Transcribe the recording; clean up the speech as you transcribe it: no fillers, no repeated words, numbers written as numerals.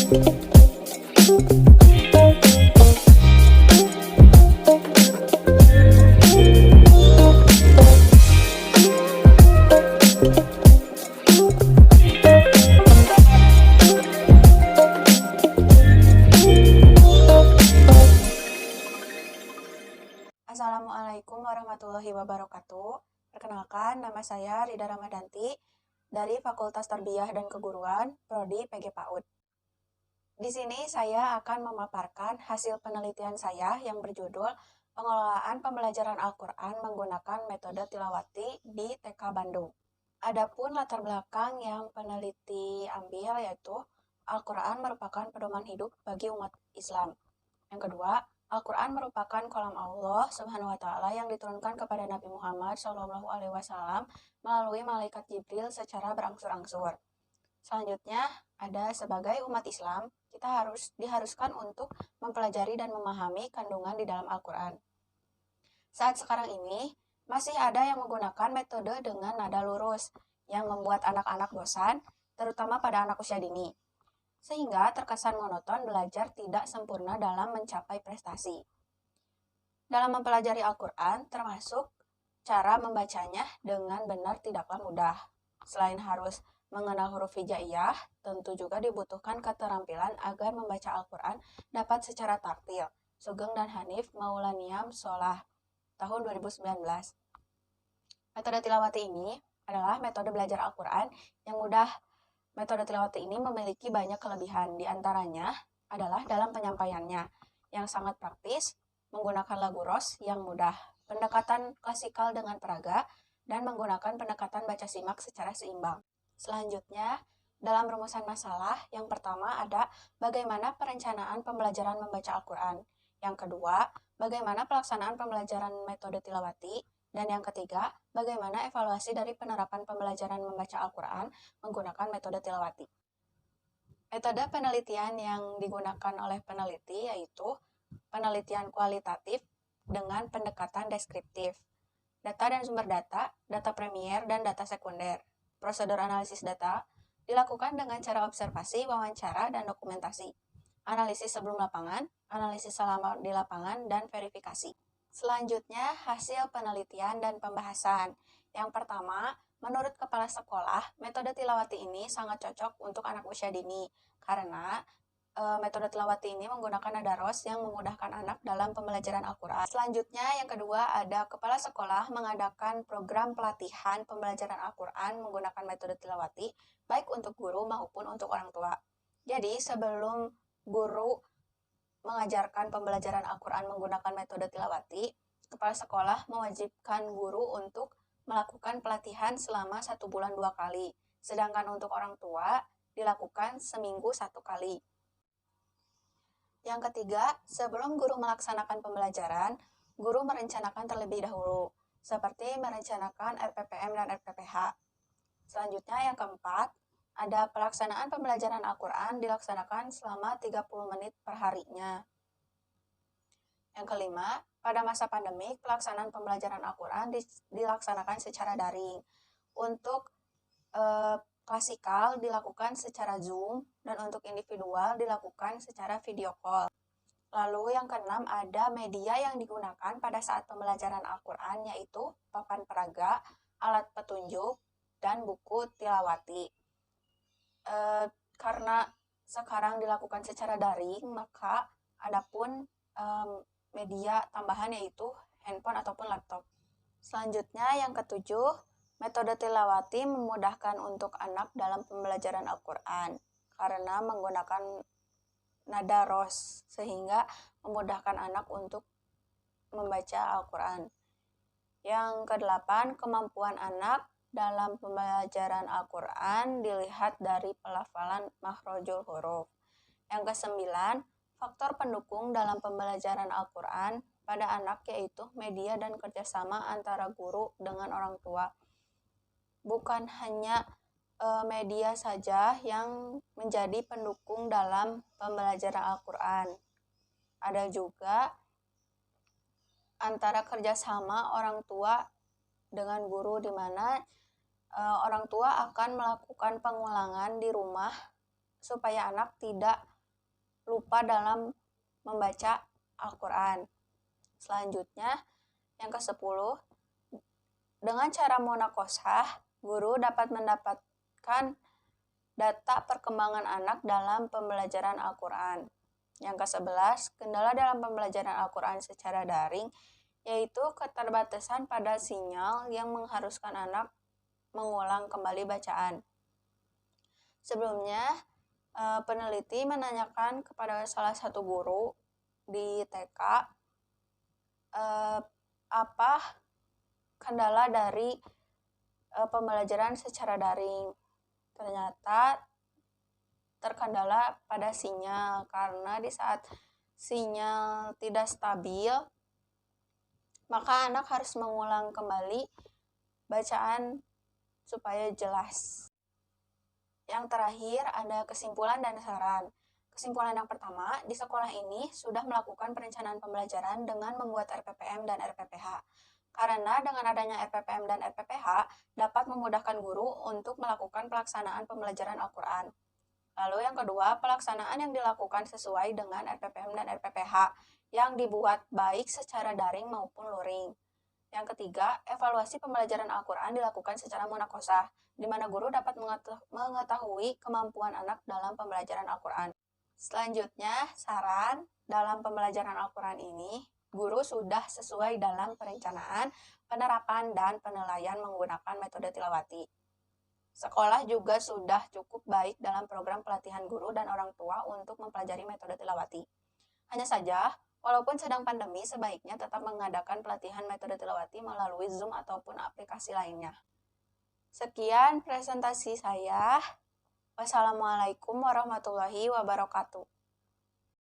Assalamualaikum warahmatullahi wabarakatuh. Perkenalkan, nama saya Rida Ramadanti dari Fakultas Tarbiyah dan Keguruan, Prodi PG PAUD. Di sini saya akan memaparkan hasil penelitian saya yang berjudul Pengelolaan Pembelajaran Al-Quran menggunakan metode tilawati di TK Bandung. Adapun latar belakang yang peneliti ambil yaitu Al-Quran merupakan pedoman hidup bagi umat Islam. Yang kedua, Al-Quran merupakan kalam Allah Subhanahu wa Ta'ala yang diturunkan kepada Nabi Muhammad SAW melalui malaikat Jibril secara berangsur-angsur. Selanjutnya, ada sebagai umat Islam, kita diharuskan untuk mempelajari dan memahami kandungan di dalam Al-Quran. Saat sekarang ini, masih ada yang menggunakan metode dengan nada lurus yang membuat anak-anak bosan, terutama pada anak usia dini, sehingga terkesan monoton belajar tidak sempurna dalam mencapai prestasi. Dalam mempelajari Al-Quran, termasuk cara membacanya dengan benar tidaklah mudah. Selain harus mengenal huruf hijaiyah, tentu juga dibutuhkan keterampilan agar membaca Al-Quran dapat secara taktil. Sugeng dan Hanif Maulaniam Solah, tahun 2019. Metode tilawati ini adalah metode belajar Al-Quran yang mudah. Metode tilawati ini memiliki banyak kelebihan, di antaranya adalah dalam penyampaiannya yang sangat praktis, menggunakan lagu ros yang mudah, pendekatan klasikal dengan peraga, dan menggunakan pendekatan baca simak secara seimbang. Selanjutnya, dalam rumusan masalah, yang pertama ada bagaimana perencanaan pembelajaran membaca Al-Quran. Yang kedua, bagaimana pelaksanaan pembelajaran metode tilawati. Dan yang ketiga, bagaimana evaluasi dari penerapan pembelajaran membaca Al-Quran menggunakan metode tilawati. Metode penelitian yang digunakan oleh peneliti yaitu penelitian kualitatif dengan pendekatan deskriptif. Data dan sumber data, data primer dan data sekunder. Prosedur analisis data dilakukan dengan cara observasi, wawancara, dan dokumentasi. Analisis sebelum lapangan, analisis selama di lapangan, dan verifikasi. Selanjutnya, hasil penelitian dan pembahasan. Yang pertama, menurut kepala sekolah, metode tilawati ini sangat cocok untuk anak usia dini karena metode tilawati ini menggunakan nada ros yang memudahkan anak dalam pembelajaran Al-Quran. Selanjutnya, yang kedua, ada kepala sekolah mengadakan program pelatihan pembelajaran Al-Quran menggunakan metode tilawati, baik untuk guru maupun untuk orang tua. Jadi, sebelum guru mengajarkan pembelajaran Al-Quran menggunakan metode tilawati, kepala sekolah mewajibkan guru untuk melakukan pelatihan selama 1 bulan 2 kali, sedangkan untuk orang tua dilakukan seminggu 1 kali. Yang ketiga, sebelum guru melaksanakan pembelajaran, guru merencanakan terlebih dahulu, seperti merencanakan RPPM dan RPPH. Selanjutnya, yang keempat, ada pelaksanaan pembelajaran Al-Quran dilaksanakan selama 30 menit per harinya. Yang kelima, pada masa pandemik, pelaksanaan pembelajaran Al-Quran dilaksanakan secara daring. Untuk klasikal dilakukan secara Zoom, dan untuk individual dilakukan secara video call. Lalu yang keenam, ada media yang digunakan pada saat pembelajaran Al-Quran, yaitu papan peraga, alat petunjuk, dan buku tilawati. Karena sekarang dilakukan secara daring, maka adapun media tambahan yaitu handphone ataupun laptop. Selanjutnya yang ketujuh, metode tilawati memudahkan untuk anak dalam pembelajaran Al-Quran karena menggunakan nada ros sehingga memudahkan anak untuk membaca Al-Quran. Yang kedelapan, kemampuan anak dalam pembelajaran Al-Quran dilihat dari pelafalan makhrajul huruf. Yang kesembilan, faktor pendukung dalam pembelajaran Al-Quran pada anak yaitu media dan kerjasama antara guru dengan orang tua. Bukan hanya media saja yang menjadi pendukung dalam pembelajaran Al-Quran. Ada juga antara kerjasama orang tua dengan guru, di mana orang tua akan melakukan pengulangan di rumah supaya anak tidak lupa dalam membaca Al-Quran. Selanjutnya, yang ke-10, dengan cara munakosah, guru dapat mendapatkan data perkembangan anak dalam pembelajaran Al-Quran. Yang ke-11, kendala dalam pembelajaran Al-Quran secara daring, yaitu keterbatasan pada sinyal yang mengharuskan anak mengulang kembali bacaan. Sebelumnya, peneliti menanyakan kepada salah satu guru di TK, apa kendala dari pembelajaran secara daring. Ternyata terkendala pada sinyal, karena di saat sinyal tidak stabil, maka anak harus mengulang kembali bacaan supaya jelas. Yang terakhir ada kesimpulan dan saran. Kesimpulan yang pertama, di sekolah ini sudah melakukan perencanaan pembelajaran dengan membuat RPPM dan RPPH. Karena dengan adanya RPPM dan RPPH dapat memudahkan guru untuk melakukan pelaksanaan pembelajaran Al-Quran. Lalu yang kedua, pelaksanaan yang dilakukan sesuai dengan RPPM dan RPPH yang dibuat baik secara daring maupun luring. Yang ketiga, evaluasi pembelajaran Al-Quran dilakukan secara munakosah, di mana guru dapat mengetahui kemampuan anak dalam pembelajaran Al-Quran. Selanjutnya, saran dalam pembelajaran Al-Quran ini, guru sudah sesuai dalam perencanaan, penerapan, dan penilaian menggunakan metode tilawati. Sekolah juga sudah cukup baik dalam program pelatihan guru dan orang tua untuk mempelajari metode tilawati. Hanya saja, walaupun sedang pandemi, sebaiknya tetap mengadakan pelatihan metode tilawati melalui Zoom ataupun aplikasi lainnya. Sekian presentasi saya. Wassalamualaikum warahmatullahi wabarakatuh.